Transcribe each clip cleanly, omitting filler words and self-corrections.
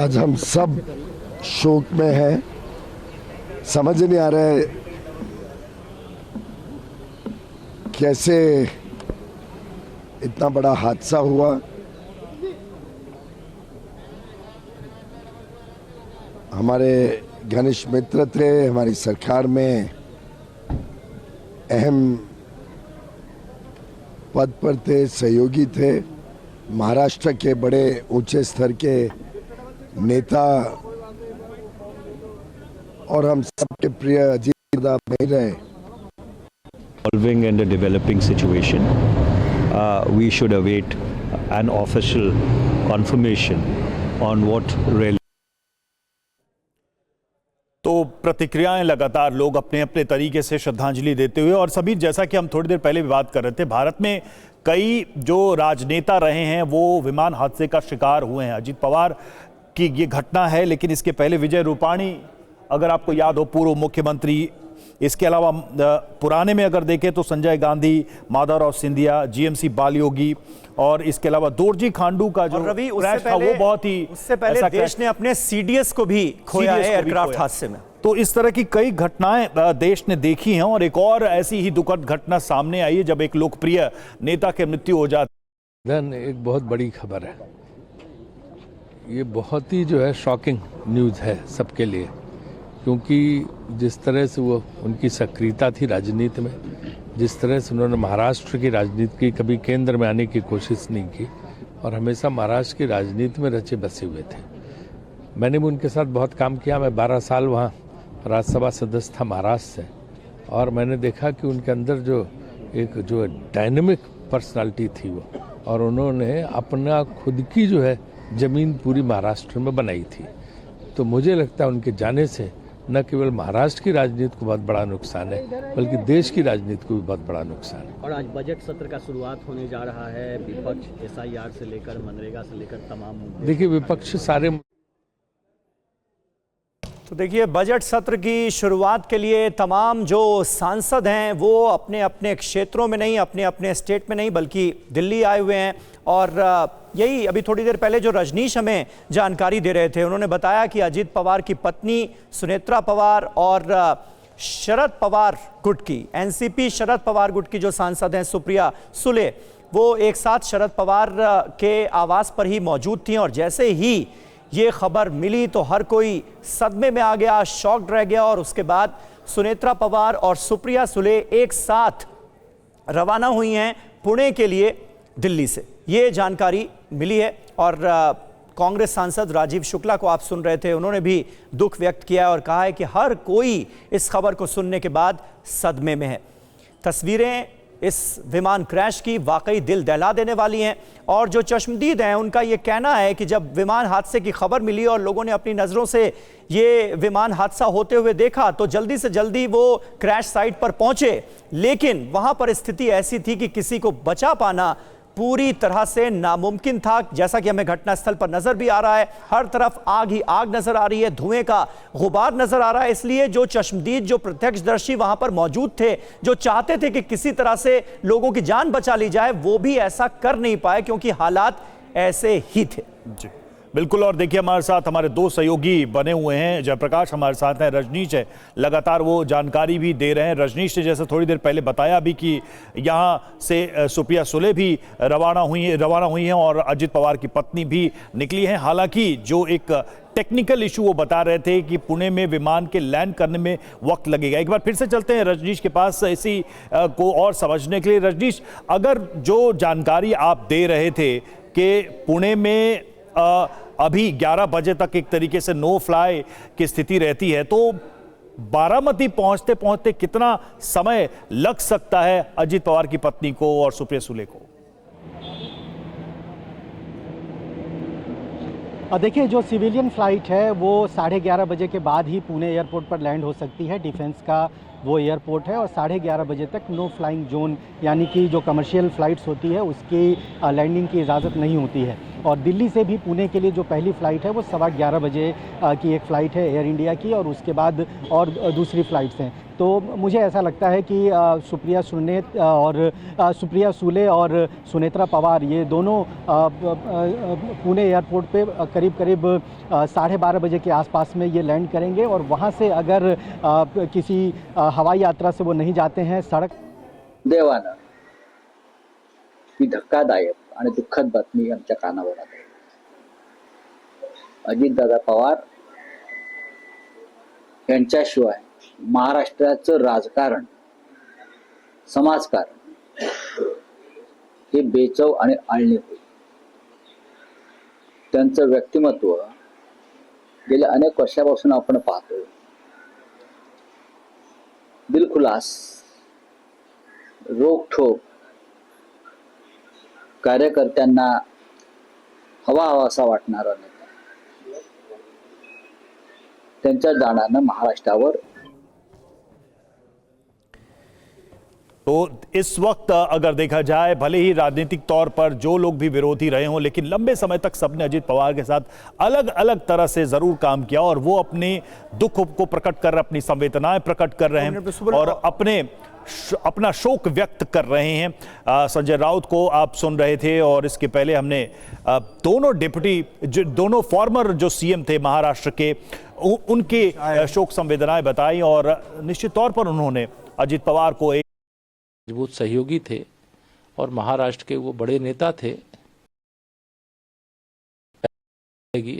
आज हम सब शोक में हैं। समझ नहीं आ रहा है कैसे इतना बड़ा हादसा हुआ। हमारे घनिष्ठ मित्र थे, हमारी सरकार में अहम पद पर थे, सहयोगी थे, महाराष्ट्र के बड़े ऊंचे स्तर के नेता और हम सबके प्रिय अजीत नहीं रहे। Evolving and a developing situation, we should await an official confirmation on what really. तो प्रतिक्रियाएं लगातार लोग अपने अपने तरीके से श्रद्धांजलि देते हुए, और सभी जैसा कि हम थोड़ी देर पहले भी बात कर रहे थे, भारत में कई जो राजनेता रहे हैं वो विमान हादसे का शिकार हुए हैं। अजीत पवार की ये घटना है, लेकिन इसके पहले विजय रूपाणी, अगर आपको याद हो, पूर्व मुख्यमंत्री, इसके अलावा पुराने में अगर देखें तो संजय गांधी, माधवराव सिंधिया, जीएमसी बालयोगी, और इसके अलावा दोरजी खांडू का जो रवि क्रैश था वो बहुत ही उससे पहले देश ने अपने सीडीएस को भी खोया है एयरक्राफ्ट हादसे में। तो इस तरह की कई घटनाएं देश ने देखी हैं, और एक और ऐसी ही दुखद घटना सामने आई है जब एक लोकप्रिय नेता की मृत्यु हो जाती है। एक बहुत बड़ी खबर है, ये बहुत ही जो है शॉकिंग न्यूज़ है सबके लिए, क्योंकि जिस तरह से वो उनकी सक्रियता थी राजनीति में, जिस तरह से उन्होंने महाराष्ट्र की राजनीति की, कभी केंद्र में आने की कोशिश नहीं की और हमेशा महाराष्ट्र की राजनीति में रचे बसे हुए थे। मैंने भी उनके साथ बहुत काम किया। मैं 12 साल वहाँ राज्यसभा सदस्य था महाराष्ट्र से, और मैंने देखा कि उनके अंदर जो डायनेमिक पर्सनालिटी थी वो, और उन्होंने अपना खुद की जो है ज़मीन पूरी महाराष्ट्र में बनाई थी। तो मुझे लगता है उनके जाने से न केवल महाराष्ट्र की राजनीति को बहुत बड़ा नुकसान है, बल्कि देश की राजनीति को भी बहुत बड़ा नुकसान है। और आज बजट सत्र का शुरुआत होने जा रहा है। विपक्ष एसआईआर से लेकर मनरेगा से लेकर तमाम मुद्दे, देखिए विपक्ष सारे, तो देखिए बजट सत्र की शुरुआत के लिए तमाम जो सांसद हैं वो अपने अपने क्षेत्रों में नहीं, अपने अपने स्टेट में नहीं, बल्कि दिल्ली आए हुए हैं। और यही अभी थोड़ी देर पहले जो रजनीश हमें जानकारी दे रहे थे, उन्होंने बताया कि अजीत पवार की पत्नी सुनेत्रा पवार और शरद पवार गुट की, एनसीपी शरद पवार गुट की जो सांसद हैं सुप्रिया सुले, वो एक साथ शरद पवार के आवास पर ही मौजूद थी। और जैसे ही ये खबर मिली तो हर कोई सदमे में आ गया, शॉक्ड रह गया। और उसके बाद सुनेत्रा पवार और सुप्रिया सुले एक साथ रवाना हुई हैं पुणे के लिए दिल्ली से, ये जानकारी मिली है। और कांग्रेस सांसद राजीव शुक्ला को आप सुन रहे थे, उन्होंने भी दुख व्यक्त किया और कहा है कि हर कोई इस खबर को सुनने के बाद सदमे में है। तस्वीरें इस विमान क्रैश की वाकई दिल दहला देने वाली हैं, और जो चश्मदीद हैं उनका ये कहना है कि जब विमान हादसे की खबर मिली और लोगों ने अपनी नज़रों से ये विमान हादसा होते हुए देखा तो जल्दी से जल्दी वो क्रैश साइट पर पहुंचे, लेकिन वहां पर स्थिति ऐसी थी कि किसी को बचा पाना पूरी तरह से नामुमकिन था। जैसा कि हमें घटनास्थल पर नजर भी आ रहा है, हर तरफ आग ही आग नजर आ रही है, धुएं का गुबार नजर आ रहा है। इसलिए जो चश्मदीद, जो प्रत्यक्षदर्शी वहां पर मौजूद थे, जो चाहते थे कि किसी तरह से लोगों की जान बचा ली जाए, वो भी ऐसा कर नहीं पाए क्योंकि हालात ऐसे ही थे। जी बिल्कुल। और देखिए हमारे साथ हमारे दो सहयोगी बने हुए हैं, जयप्रकाश हमारे साथ हैं, रजनीश है, लगातार वो जानकारी भी दे रहे हैं। रजनीश ने जैसे थोड़ी देर पहले बताया भी कि यहाँ से सुप्रिया सुले भी रवाना हुई हैं और अजित पवार की पत्नी भी निकली हैं। हालांकि जो एक टेक्निकल इशू वो बता रहे थे कि पुणे में विमान के लैंड करने में वक्त लगेगा। एक बार फिर से चलते हैं रजनीश के पास इसी को और समझने के लिए। रजनीश, अगर जो जानकारी आप दे रहे थे कि पुणे में अभी 11 बजे तक एक तरीके से नो फ्लाई की स्थिति रहती है, तो बारामती पहुंचते पहुंचते कितना समय लग सकता है अजीत पवार की पत्नी को और सुप्रिया सुले को? देखिए, जो सिविलियन फ्लाइट है वो 11:30 बजे के बाद ही पुणे एयरपोर्ट पर लैंड हो सकती है। डिफेंस का वो एयरपोर्ट है और 11:30 बजे तक नो फ्लाइंग जोन यानी कि जो कमर्शियल फ़्लाइट्स होती है उसकी लैंडिंग की इजाज़त नहीं होती है। और दिल्ली से भी पुणे के लिए जो पहली फ़्लाइट है वो 11:15 बजे की एक फ़्लाइट है एयर इंडिया की, और उसके बाद और दूसरी फ़्लाइट्स हैं। तो मुझे ऐसा लगता है कि सुप्रिया सुले और सुनेत्रा पवार ये दोनों पुणे एयरपोर्ट पे करीब 12:30 बजे के आसपास में ये लैंड करेंगे, और वहाँ से अगर किसी हवाई यात्रा से वो नहीं जाते हैं सड़क देवानं ही धक्कादायक आणि दुःखद बातमी आमच्या कानावर आली। अजितदादा पवार यांच्याशिवाय महाराष्ट्राचं राजकारण समाजकारण हे बेचव आणि आळणी होईल। त्यांचं व्यक्तिमत्व गेल्या अनेक वर्षापासून आपण पाहतो। दिलखुलास रोखठोक कार्यकर्त्यांना हवाहवासा वाटणारा नेता, त्यांच्या जाण्यानं महाराष्ट्रावर तो इस वक्त अगर देखा जाए, भले ही राजनीतिक तौर पर जो लोग भी विरोधी रहे हों, लेकिन लंबे समय तक सबने अजित पवार के साथ अलग अलग तरह से जरूर काम किया, और वो अपने दुख को प्रकट कर, अपनी संवेदनाएं प्रकट कर रहे हैं और अपना शोक व्यक्त कर रहे हैं। संजय राउत को आप सुन रहे थे, और इसके पहले हमने दोनों फॉर्मर जो सीएम थे महाराष्ट्र के, उनकी शोक संवेदनाएं बताई, और निश्चित तौर पर उन्होंने अजित पवार को एक मजबूत सहयोगी थे और महाराष्ट्र के वो बड़े नेता थे।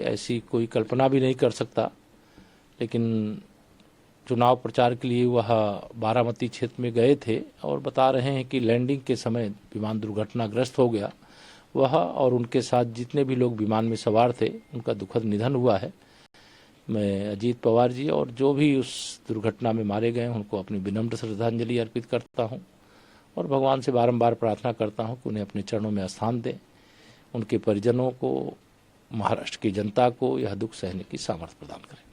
ऐसी कोई कल्पना भी नहीं कर सकता, लेकिन चुनाव प्रचार के लिए वह बारामती क्षेत्र में गए थे और बता रहे हैं कि लैंडिंग के समय विमान दुर्घटनाग्रस्त हो गया। वह और उनके साथ जितने भी लोग विमान में सवार थे उनका दुखद निधन हुआ है। मैं अजीत पवार जी और जो भी उस दुर्घटना में मारे गए उनको अपनी विनम्र श्रद्धांजलि अर्पित करता हूं, और भगवान से बारंबार प्रार्थना करता हूं कि उन्हें अपने चरणों में स्थान दें। उनके परिजनों को, महाराष्ट्र की जनता को यह दुख सहने की सामर्थ्य प्रदान करें।